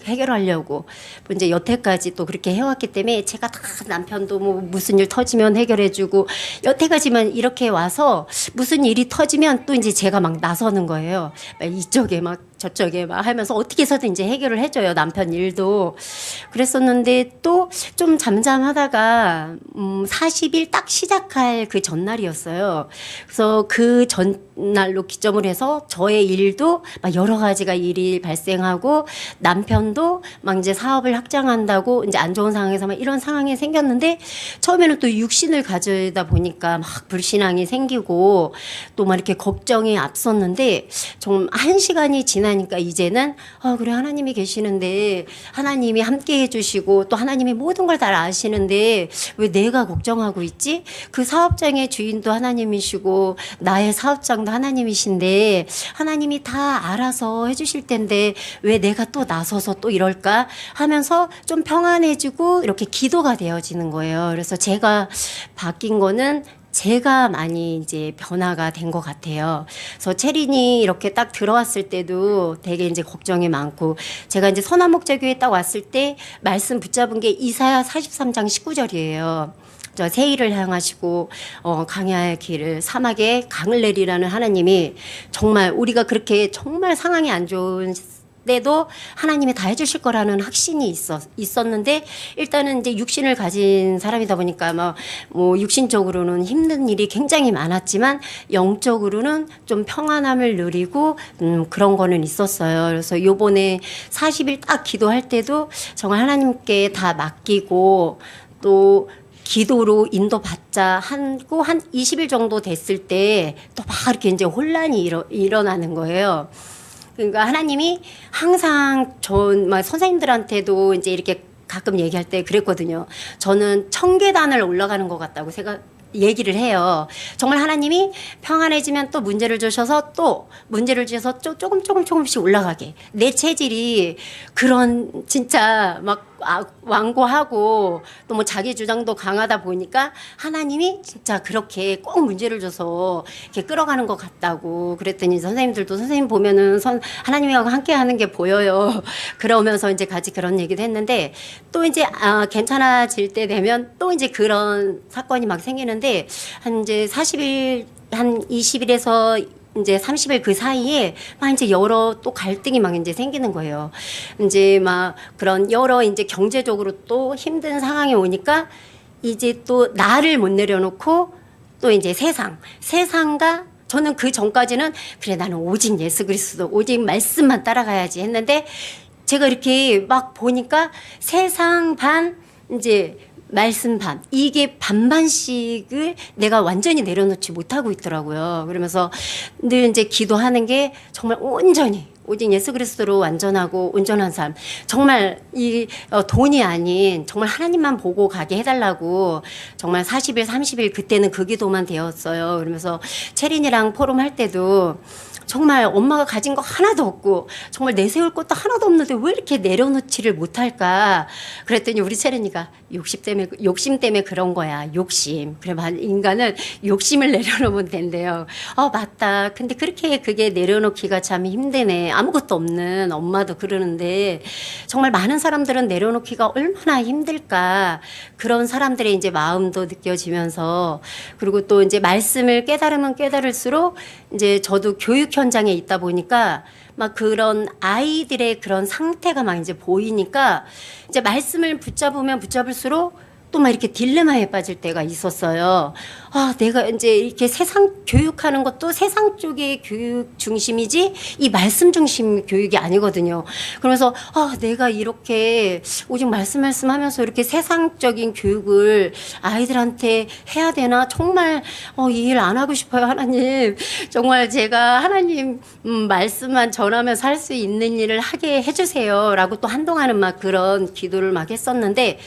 해결하려고 이제 여태까지 또 그렇게 해왔기 때문에 제가 다 남편도 뭐 무슨 일 터지면 해결해주고 여태까지만 이렇게 와서 무슨 일이 터지면 또 이제 제가 막 나서는 거예요. 막 이쪽에 막 저쪽에 막 하면서 어떻게 해서든 이제 해결을 해줘요. 남편 일도. 그랬었는데 또 좀 잠잠하다가 40일 딱 시작할 그 전날이었어요. 그래서 그 전날로 기점을 해서 저의 일도 막 여러 가지가 일이 발생하고 남편도 막 이제 사업을 확장한다고 이제 안 좋은 상황에서 막 이런 상황이 생겼는데, 처음에는 또 육신을 가져다 보니까 막 불신앙이 생기고 또 막 이렇게 걱정이 앞섰는데, 좀 한 시간이 지나니까 이제는 그래, 하나님이 계시는데 하나님이 함께 해주시고 또 하나님이 모든 걸 다 아시는데 왜 내가 걱정하고 있지? 그 사업장의 주인도 하나님이시고 나의 사업장도 하나님이신데 하나님이 다 알아서 해주실 텐데 왜 내가 또 나서서 또 이럴까 하면서 좀 평안해지고 이렇게 기도가 되어지는 거예요. 그래서 제가 바뀐 거는 제가 많이 이제 변화가 된 것 같아요. 그래서 체린이 이렇게 딱 들어왔을 때도 되게 이제 걱정이 많고, 제가 이제 선한목적교회 딱 왔을 때 말씀 붙잡은 게 이사야 43장 19절이에요. 저 세일을 향하시고 강야의 길을 사막에 강을 내리라는 하나님이, 정말 우리가 그렇게 정말 상황이 안 좋은 때도 하나님이 다 해주실 거라는 확신이 있었는데, 일단은 이제 육신을 가진 사람이다 보니까 뭐 육신적으로는 힘든 일이 굉장히 많았지만 영적으로는 좀 평안함을 누리고 그런 거는 있었어요. 그래서 요번에 40일 딱 기도할 때도 정말 하나님께 다 맡기고 또 기도로 인도받자 하고 한 20일 정도 됐을 때 또 막 이렇게 이제 혼란이 일어나는 거예요. 그러니까 하나님이 항상 막 선생님들한테도 이제 이렇게 가끔 얘기할 때 그랬거든요. 저는 1000계단을 올라가는 것 같다고 얘기를 해요. 정말 하나님이 평안해지면 또 문제를 주셔서 조금씩 올라가게. 내 체질이 그런 진짜 막 완고하고 또 뭐 자기 주장도 강하다 보니까 하나님이 진짜 그렇게 꼭 문제를 줘서 이렇게 끌어가는 것 같다고 그랬더니, 선생님들도 선생님 보면은 하나님하고 함께 하는 게 보여요. 그러면서 이제 같이 그런 얘기도 했는데, 또 이제 괜찮아질 때 되면 또 이제 그런 사건이 막 생기는데, 한 이제 40일 한 20일에서 이제 30일 그 사이에 막 이제 여러 또 갈등이 막 이제 생기는 거예요. 이제 막 그런 여러 이제 경제적으로 또 힘든 상황이 오니까 이제 또 나를 못 내려놓고 또 이제 세상과, 저는 그 전까지는 그래 나는 오직 예수 그리스도 오직 말씀만 따라가야지 했는데, 제가 이렇게 막 보니까 세상 반 이제 말씀 반, 이게 반반씩을 내가 완전히 내려놓지 못하고 있더라고요. 그러면서 늘 이제 기도하는 게 정말 온전히 오직 예수 그리스도로 완전하고 온전한 삶, 정말 이 돈이 아닌 정말 하나님만 보고 가게 해달라고 정말 40일 30일 그때는 그 기도만 되었어요. 그러면서 체린이랑 포럼 할 때도 정말 엄마가 가진 거 하나도 없고 정말 내세울 것도 하나도 없는데 왜 이렇게 내려놓지를 못할까 그랬더니 우리 체린이가 욕심 때문에 그런 거야. 욕심. 그래, 인간은 욕심을 내려놓으면 된대요. 맞다. 근데 그게 내려놓기가 참 힘드네. 아무것도 없는 엄마도 그러는데 정말 많은 사람들은 내려놓기가 얼마나 힘들까. 그런 사람들의 이제 마음도 느껴지면서, 그리고 또 이제 말씀을 깨달으면 깨달을수록 이제 저도 교육 현장에 있다 보니까 막 그런 아이들의 그런 상태가 막 이제 보이니까 이제 말씀을 붙잡을수록 또 막 이렇게 딜레마에 빠질 때가 있었어요. 내가 이제 이렇게 세상 교육하는 것도 세상 쪽의 교육 중심이지 이 말씀 중심 교육이 아니거든요. 그러면서 내가 이렇게 오직 말씀 하면서 이렇게 세상적인 교육을 아이들한테 해야 되나? 정말 이 일 안 하고 싶어요, 하나님. 정말 제가 하나님 말씀만 전하면서 할 수 있는 일을 하게 해주세요라고 또 한동안은 막 그런 기도를 막 했었는데,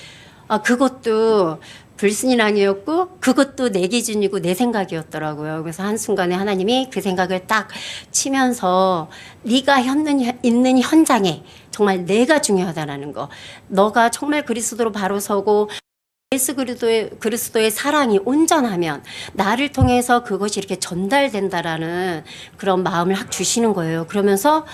그것도 불신앙이었고 그것도 내 기준이고 내 생각이었더라고요. 그래서 한순간에 하나님이 그 생각을 딱 치면서 네가 있는 현장에 정말 내가 중요하다라는 거. 너가 정말 그리스도로 바로 서고 예수 그리스도의 사랑이 온전하면 나를 통해서 그것이 이렇게 전달된다라는 그런 마음을 확 주시는 거예요. 그러면서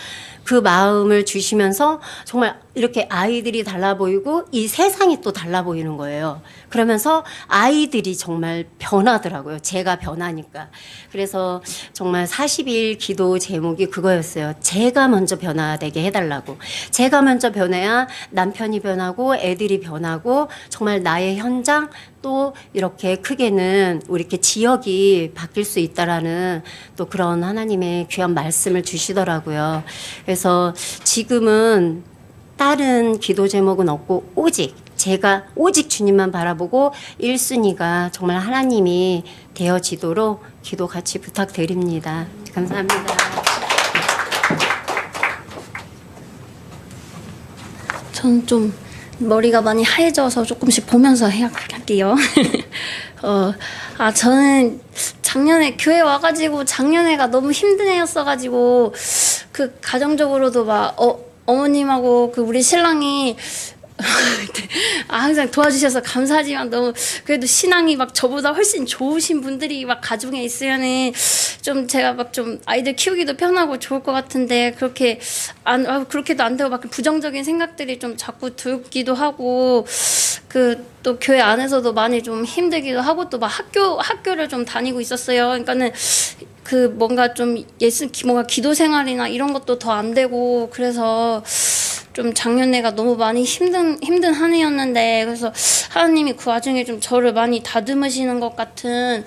그 마음을 주시면서 정말 이렇게 아이들이 달라 보이고 이 세상이 또 달라 보이는 거예요. 그러면서 아이들이 정말 변하더라고요. 제가 변하니까. 그래서 정말 40일 기도 제목이 그거였어요. 제가 먼저 변화되게 해달라고. 제가 먼저 변해야 남편이 변하고 애들이 변하고 정말 나의 현장 또 이렇게 크게는 우리 이렇게 지역이 바뀔 수 있다라는 또 그런 하나님의 귀한 말씀을 주시더라고요. 그래서 지금은 다른 기도 제목은 없고 오직 제가 오직 주님만 바라보고 1순위가 정말 하나님이 되어지도록 기도 같이 부탁드립니다. 감사합니다. 저는 좀 머리가 많이 하얘져서 조금씩 보면서 할게요. 저는 작년에 교회 와가지고 작년에가 너무 힘든 해였어가지고 그 가정적으로도 막 어머님하고 그 우리 신랑이 항상 도와주셔서 감사하지만 너무 그래도 신앙이 막 저보다 훨씬 좋으신 분들이 막 가정에 있으면은 좀 제가 막 좀 아이들 키우기도 편하고 좋을 것 같은데 그렇게도 안 되고 막 부정적인 생각들이 좀 자꾸 들기도 하고 그 또 교회 안에서도 많이 좀 힘들기도 하고 또 막 학교를 좀 다니고 있었어요. 그러니까는 그 뭔가 좀 뭔가 기도 생활이나 이런 것도 더 안 되고 그래서 좀 작년에가 너무 많이 힘든 한 해였는데 그래서 하나님이 그 와중에 좀 저를 많이 다듬으시는 것 같은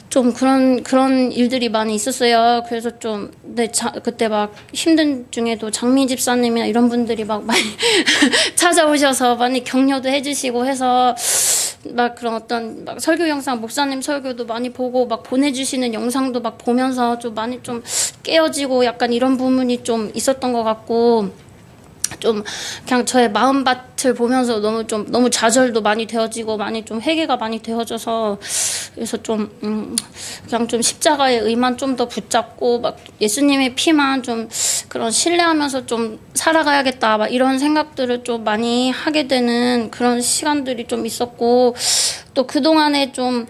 좀 그런 일들이 많이 있었어요. 그래서 좀 그때 막 힘든 중에도 장미 집사님이나 이런 분들이 막 많이 찾아오셔서 많이 격려도 해주시고 해서 막 그런 어떤 막 설교 영상 목사님 설교도 많이 보고 막 보내주시는 영상도 막 보면서 좀 많이 좀 깨어지고 약간 이런 부분이 좀 있었던 것 같고 좀 그냥 저의 마음밭을 보면서 너무 좌절도 많이 되어지고 많이 좀 회개가 많이 되어져서 그래서 좀 그냥 좀 십자가의 의만 좀 더 붙잡고 막 예수님의 피만 좀 그런 신뢰하면서 좀 살아가야겠다 막 이런 생각들을 좀 많이 하게 되는 그런 시간들이 좀 있었고 또 그동안에 좀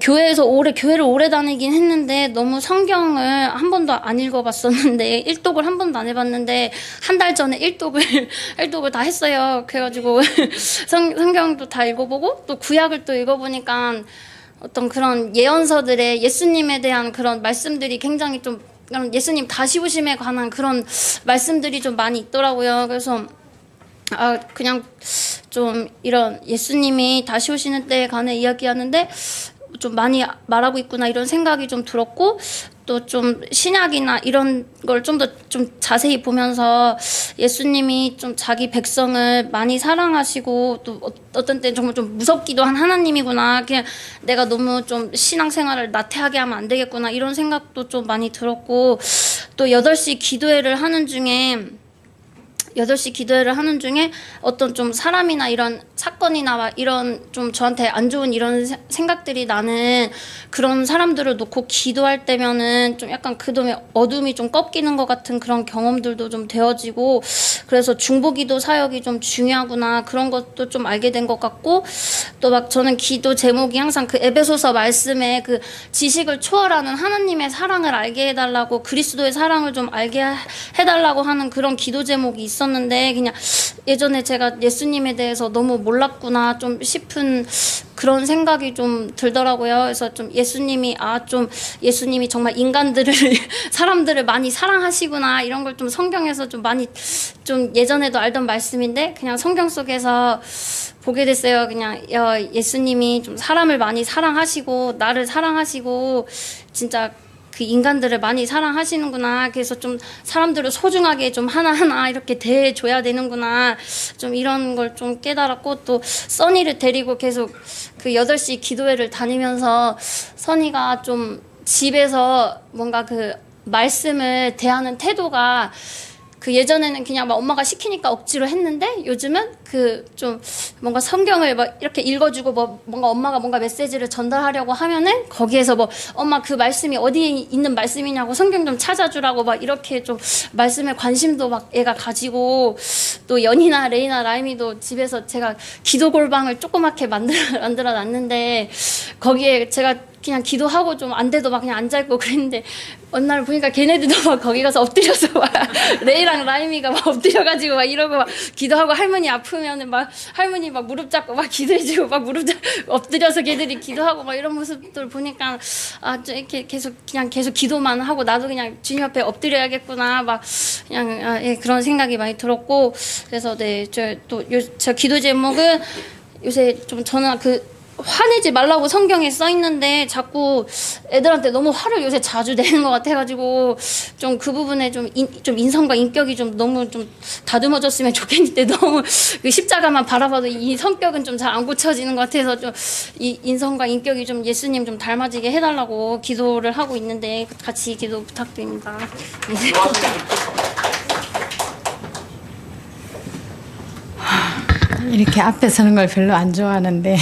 교회를 오래 다니긴 했는데 너무 성경을 한 번도 안 읽어봤었는데 일독을 한 번도 안 해봤는데 한 달 전에 일독을 다 했어요. 그래가지고 성경도 다 읽어보고 또 구약을 또 읽어보니까 어떤 그런 예언서들의 예수님에 대한 그런 말씀들이 굉장히 좀 예수님 다시 오심에 관한 그런 말씀들이 좀 많이 있더라고요. 그래서 그냥 좀 이런 예수님이 다시 오시는 때에 관해 이야기하는데 좀 많이 말하고 있구나 이런 생각이 좀 들었고 또 좀 신약이나 이런 걸 좀 더 좀 자세히 보면서 예수님이 좀 자기 백성을 많이 사랑하시고 또 어떤 때는 정말 좀 무섭기도 한 하나님이구나 그냥 내가 너무 좀 신앙생활을 나태하게 하면 안 되겠구나 이런 생각도 좀 많이 들었고 또 8시 기도회를 하는 중에 어떤 좀 사람이나 이런 사건이나 막 이런 좀 저한테 안 좋은 이런 생각들이 나는 그런 사람들을 놓고 기도할 때면은 좀 약간 그동안 어둠이 좀 꺾이는 것 같은 그런 경험들도 좀 되어지고 그래서 중보기도 사역이 좀 중요하구나 그런 것도 좀 알게 된 것 같고 또 막 저는 기도 제목이 항상 그 에베소서 말씀에 그 지식을 초월하는 하나님의 사랑을 알게 해달라고 그리스도의 사랑을 좀 알게 해달라고 하는 그런 기도 제목이 있었는데 그냥 예전에 제가 예수님에 대해서 너무 몰랐구나 좀 싶은 그런 생각이 좀 들더라고요. 그래서 좀 예수님이 정말 사람들을 많이 사랑하시구나 이런 걸 좀 성경에서 좀 많이 좀 예전에도 알던 말씀인데 그냥 성경 속에서 보게 됐어요. 그냥 예수님이 좀 사람을 많이 사랑하시고 나를 사랑하시고 진짜 그 인간들을 많이 사랑하시는구나. 그래서 좀 사람들을 소중하게 좀 하나하나 이렇게 대해줘야 되는구나. 좀 이런 걸 좀 깨달았고 또 써니를 데리고 계속 그 8시 기도회를 다니면서 선이가 좀 집에서 뭔가 그 말씀을 대하는 태도가 그 예전에는 그냥 막 엄마가 시키니까 억지로 했는데 요즘은 그 좀 뭔가 성경을 막 이렇게 읽어주고 뭐 뭔가 엄마가 뭔가 메시지를 전달하려고 하면은 거기에서 뭐 엄마 그 말씀이 어디에 있는 말씀이냐고 성경 좀 찾아주라고 막 이렇게 좀 말씀에 관심도 막 애가 가지고 또 연이나 레이나 라임이도 집에서 제가 기도 골방을 조그맣게 만들어 놨는데 거기에 제가 그냥 기도하고 좀 안 돼도 막 그냥 앉아있고 그랬는데 어느 날 보니까 걔네들도 막 거기 가서 엎드려서 막 레이랑 라임이가 막 엎드려가지고 막 이러고 막 기도하고 할머니 아프면은 막 할머니 막 무릎 잡고 막 기도해주고 막 엎드려서 걔들이 기도하고 막 이런 모습들 보니까 아, 좀 이렇게 계속 기도만 하고 나도 그냥 주님 앞에 엎드려야겠구나 막 그냥 예, 그런 생각이 많이 들었고 그래서 네, 저 기도 제목은 요새 좀 저는 그 화내지 말라고 성경에 써 있는데 자꾸 애들한테 너무 화를 요새 자주 내는 것 같아가지고 좀 그 부분에 좀 인성과 인격이 좀 너무 좀 다듬어졌으면 좋겠는데 너무 그 십자가만 바라봐도 이 성격은 좀 잘 안 고쳐지는 것 같아서 좀 이 인성과 인격이 좀 예수님 좀 닮아지게 해달라고 기도를 하고 있는데 같이 기도 부탁드립니다. 이렇게 앞에 서는 걸 별로 안 좋아하는데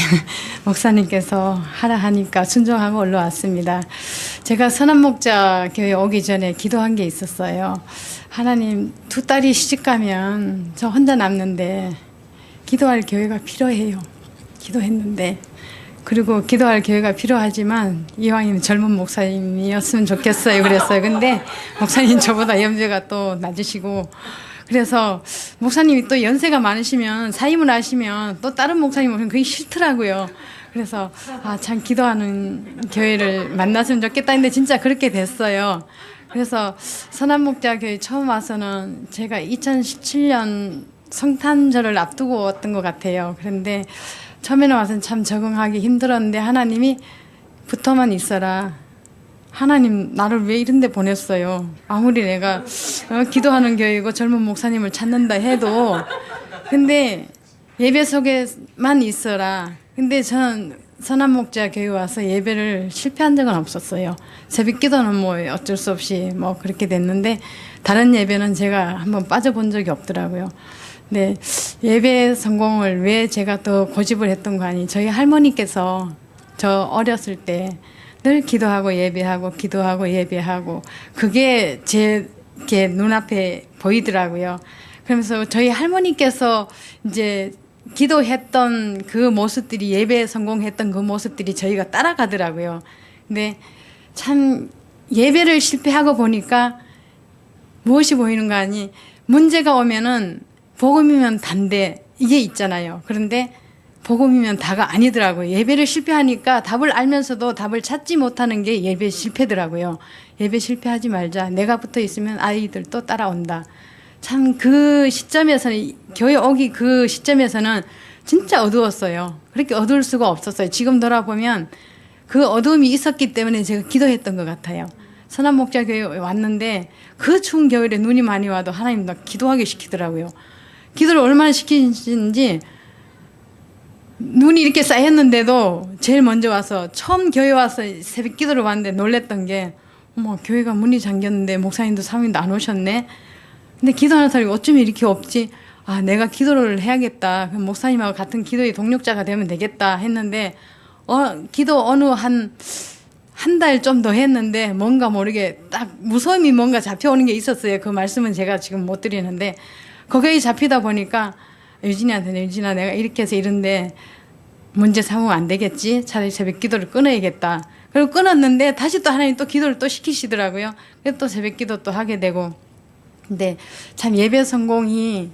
목사님께서 하라 하니까 순종하고 올라왔습니다. 제가 선한목자 교회 오기 전에 기도한 게 있었어요. 하나님, 두 딸이 시집가면 저 혼자 남는데 기도할 교회가 필요해요. 기도했는데 그리고 기도할 교회가 필요하지만 이왕이면 젊은 목사님이었으면 좋겠어요. 그랬어요. 근데 목사님 저보다 연배가 또 낮으시고 그래서 목사님이 또 연세가 많으시면 사임을 하시면 또 다른 목사님 오시면 그게 싫더라고요. 그래서 아, 참 기도하는 교회를 만났으면 좋겠다 했는데 진짜 그렇게 됐어요. 그래서 선한목자 교회 처음 와서는 제가 2017년 성탄절을 앞두고 왔던 것 같아요. 그런데 처음에는 와서는 참 적응하기 힘들었는데 하나님이 붙어만 있어라. 하나님 나를 왜 이런 데 보냈어요. 아무리 내가 기도하는 교회고 젊은 목사님을 찾는다 해도 근데 예배 속에만 있어라. 근데 저는 선한목자 교회 와서 예배를 실패한 적은 없었어요. 새벽 기도는 뭐 어쩔 수 없이 뭐 그렇게 됐는데 다른 예배는 제가 한번 빠져본 적이 없더라고요. 근데 예배 성공을 왜 제가 더 고집을 했던 거 아니 저희 할머니께서 저 어렸을 때 늘 기도하고 예배하고 기도하고 예배하고 그게 제 눈앞에 보이더라고요. 그러면서 저희 할머니께서 이제 기도했던 그 모습들이 예배에 성공했던 그 모습들이 저희가 따라가더라고요. 근데 참 예배를 실패하고 보니까 무엇이 보이는가 하니 문제가 오면은 복음이면 단데 이게 있잖아요. 그런데 복음이면 다가 아니더라고요. 예배를 실패하니까 답을 알면서도 답을 찾지 못하는 게 예배 실패더라고요. 예배 실패하지 말자. 내가 붙어 있으면 아이들 또 따라온다. 참 그 시점에서는 교회 오기 그 시점에서는 진짜 어두웠어요. 그렇게 어두울 수가 없었어요. 지금 돌아보면 그 어두움이 있었기 때문에 제가 기도했던 것 같아요. 선한목자교회 왔는데 그 추운 겨울에 눈이 많이 와도 하나님 나 기도하게 시키더라고요. 기도를 얼마나 시키는지 눈이 이렇게 쌓였는데도 제일 먼저 와서 처음 교회 와서 새벽 기도를 왔는데 놀랬던 게 어머 교회가 문이 잠겼는데 목사님도 사모님도 안 오셨네. 근데 기도하는 사람이 어쩜 이렇게 없지? 아 내가 기도를 해야겠다. 그럼 목사님하고 같은 기도의 동력자가 되면 되겠다 했는데 기도 어느 한 달 좀 더 했는데 뭔가 모르게 딱 무서움이 뭔가 잡혀오는 게 있었어요. 그 말씀은 제가 지금 못 드리는데 거기에 잡히다 보니까 유진이한테 유진아 내가 이렇게 해서 이런데 문제 삼으면 안 되겠지. 차라리 새벽 기도를 끊어야겠다. 그리고 끊었는데 다시 또 하나님 또 기도를 또 시키시더라고요. 그래서 또 새벽 기도 또 하게 되고 근데 참 예배 성공이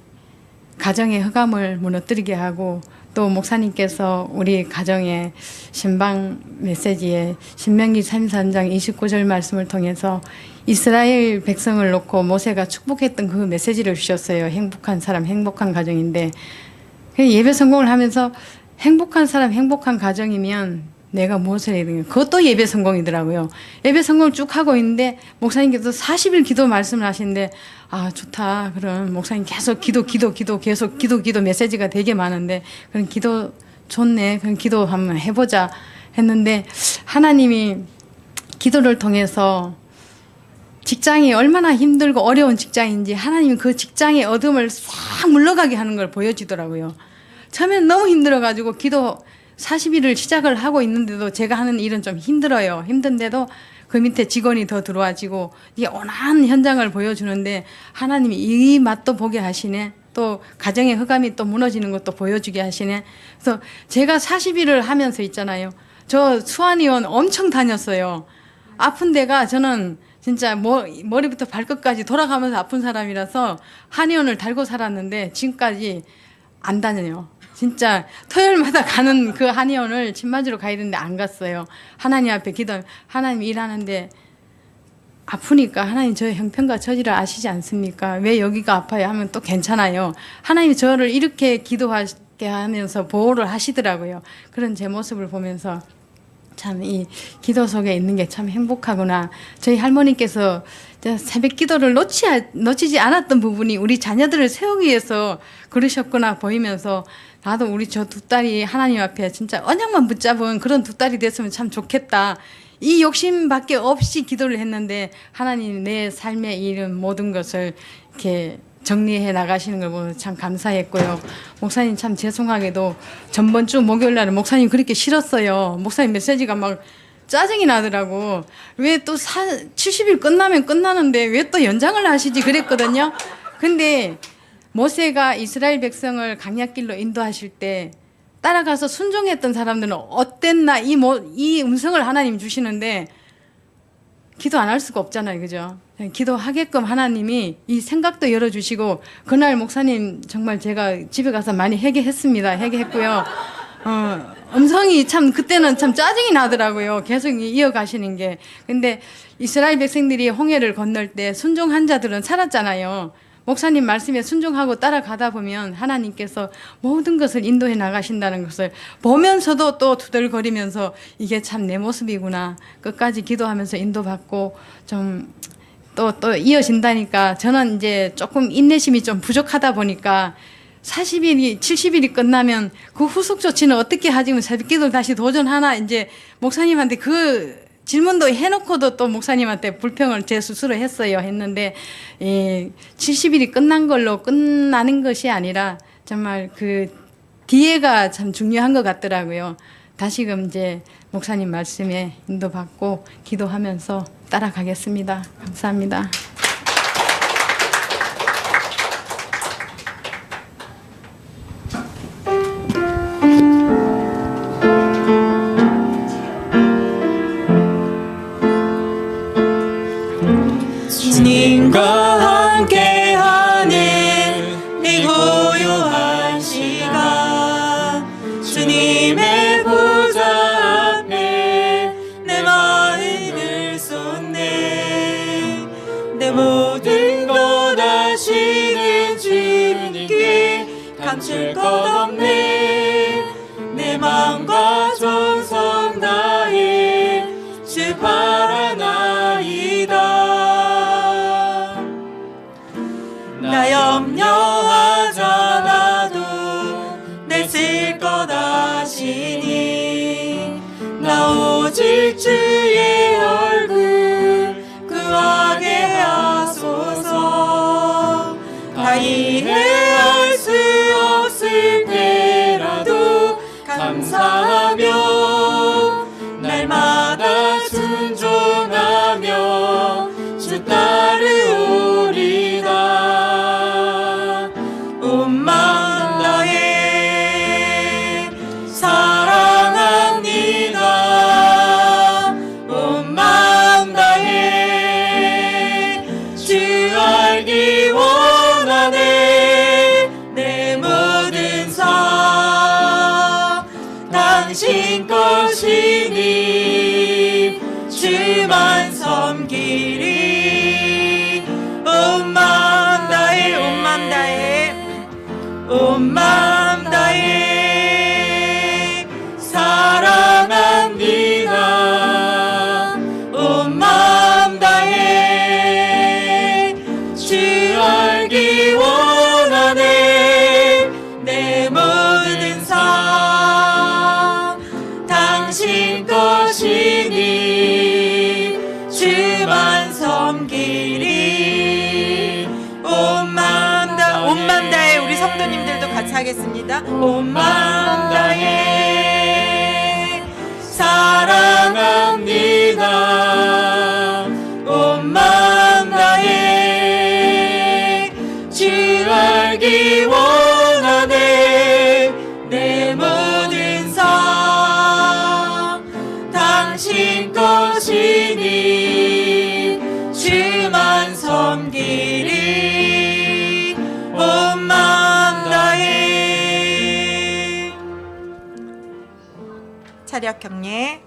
가정의 흑암을 무너뜨리게 하고 또 목사님께서 우리 가정의 신방 메시지에 신명기 33장 29절 말씀을 통해서 이스라엘 백성을 놓고 모세가 축복했던 그 메시지를 주셨어요. 행복한 사람, 행복한 가정인데 예배 성공을 하면서 행복한 사람, 행복한 가정이면 내가 무엇을 해야 되냐. 그것도 예배 성공이더라고요. 예배 성공을 쭉 하고 있는데 목사님께서 40일 기도 말씀을 하시는데 아 좋다. 그럼 목사님 계속 기도 계속 기도 메시지가 되게 많은데 그럼 기도 좋네. 그럼 기도 한번 해보자 했는데 하나님이 기도를 통해서 직장이 얼마나 힘들고 어려운 직장인지 하나님이 그 직장의 어둠을 싹 물러가게 하는 걸 보여주더라고요. 처음엔 너무 힘들어가지고 기도 40일을 시작을 하고 있는데도 제가 하는 일은 좀 힘들어요. 힘든데도 그 밑에 직원이 더 들어와지고 이게 온한 현장을 보여주는데 하나님이 이 맛도 보게 하시네. 또 가정의 흑암이 또 무너지는 것도 보여주게 하시네. 그래서 제가 40일을 하면서 있잖아요. 저 수환의원 엄청 다녔어요. 아픈 데가 저는 진짜 머리부터 발끝까지 돌아가면서 아픈 사람이라서 한의원을 달고 살았는데 지금까지 안 다녀요. 진짜 토요일마다 가는 그 한의원을 침 맞으러 가야 되는데 안 갔어요. 하나님 앞에 기도, 하나님 일하는데 아프니까 하나님 저의 형편과 처지를 아시지 않습니까? 왜 여기가 아파요? 하면 또 괜찮아요. 하나님이 저를 이렇게 기도하게 하면서 보호를 하시더라고요. 그런 제 모습을 보면서 참 이 기도 속에 있는 게 참 행복하구나. 저희 할머니께서 새벽 기도를 놓치지 않았던 부분이 우리 자녀들을 세우기 위해서 그러셨구나 보이면서 나도 우리 저 두 딸이 하나님 앞에 진짜 언약만 붙잡은 그런 두 딸이 됐으면 참 좋겠다. 이 욕심밖에 없이 기도를 했는데 하나님 내 삶의 이런 모든 것을 이렇게 정리해 나가시는 걸 보면 참 감사했고요. 목사님 참 죄송하게도 전번 주 목요일 날에 목사님 그렇게 싫었어요. 목사님 메시지가 막 짜증이 나더라고. 왜 또 70일 끝나면 끝나는데 왜 또 연장을 하시지 그랬거든요. 근데 모세가 이스라엘 백성을 강약길로 인도하실 때 따라가서 순종했던 사람들은 어땠나 이 음성을 하나님 주시는데 기도 안 할 수가 없잖아요. 그죠? 기도하게끔 하나님이 이 생각도 열어주시고 그날 목사님 정말 제가 집에 가서 많이 회개했습니다. 회개했고요. 음성이 참 그때는 참 짜증이 나더라고요. 계속 이어가시는 게. 근데 이스라엘 백성들이 홍해를 건널 때 순종한 자들은 살았잖아요. 목사님 말씀에 순종하고 따라가다 보면 하나님께서 모든 것을 인도해 나가신다는 것을 보면서도 또 투덜거리면서 이게 참 내 모습이구나. 끝까지 기도하면서 인도받고 좀 또 이어진다니까 저는 이제 조금 인내심이 좀 부족하다 보니까 40일이 70일이 끝나면 그 후속 조치는 어떻게 하지? 새벽 기도를 다시 도전하나 이제 목사님한테 그 질문도 해놓고도 또 목사님한테 불평을 제 스스로 했는데 70일이 끝난 걸로 끝나는 것이 아니라 정말 그 뒤에가 참 중요한 것 같더라고요. 다시금 이제 목사님 말씀에 인도받고 기도하면서 따라가겠습니다. 감사합니다. 주님과 함께하는 이 고요한 시간 주님의 보좌 앞에 내 마음을 쏟네 내 모든 것 아시는 주님께 감출 것 없네 내 마음과 정성 다해 주 바라나이다 나 염려하잖아도 내 쓸 것 아시니 나 오직 주의 얼굴 구하게 하소서 다 이해할 수 없을 때라도 감사하며 날마다 순종하며 주 따르오리다 온 마음 다해 사랑합니다 온 마음 다해 주 알기 원하네 내 모든 삶 당신 것이니 주만 섬기리 온 마음 다해 온 마음 다해 온 마음 다해 사랑합니다 온 마음 다해 주 알기 원하네 내 모든 삶 당신 것이니 주만 섬기리 하겠습니다. 온 마음 다해 사랑합니다. 온 마음 다해 주 알기 원하네. 내 모든 삶 당신 것이니 주만 섬기리. 온 마음 다해. 차렷 경례.